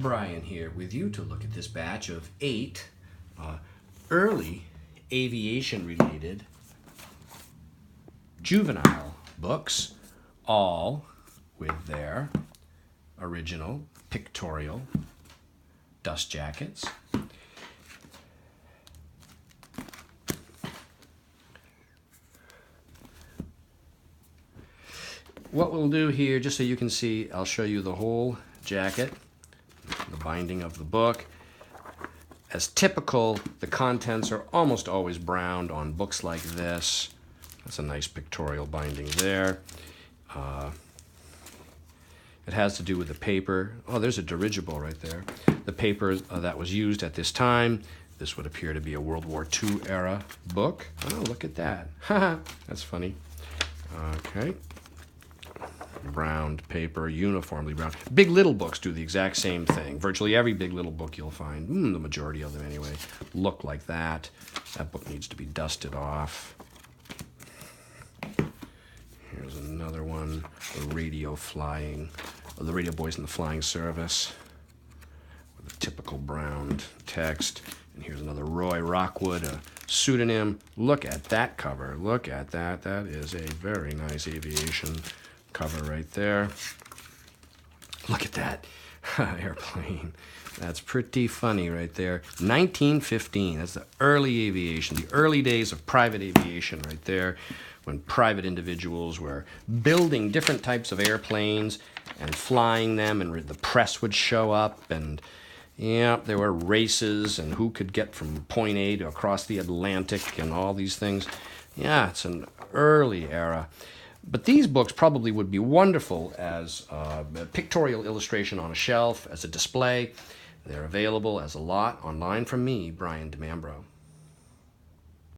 Brian here with you to look at this batch of 8 early aviation-related juvenile books, all with their original pictorial dust jackets. What we'll do here, just so you can see, I'll show you the whole jacket, the binding of the book. As typical, the contents are almost always browned on books like this. That's a nice pictorial binding there. It has to do with the paper. Oh, there's a dirigible right there. The paper that was used at this time. This would appear to be a World War II era book. Oh, look at that. That's funny. Okay. Browned paper, uniformly brown. Big Little books do the exact same thing. Virtually every Big Little book you'll find, the majority of them anyway, look like that. That book needs to be dusted off. Here's another one, the Radio Boys in the Flying Service, with a typical browned text. And here's another Roy Rockwood, a pseudonym. Look at that cover. Look at that. That is a very nice aviation cover right there. Look at that airplane. That's pretty funny right there. 1915. That's the early aviation, the early days of private aviation right there, when private individuals were building different types of airplanes and flying them, and the press would show up, and yeah, there were races and who could get from point A to across the Atlantic and all these things. Yeah, it's an early era. But these books probably would be wonderful as a pictorial illustration on a shelf, as a display. They're available as a lot online from me, Brian DeMambro.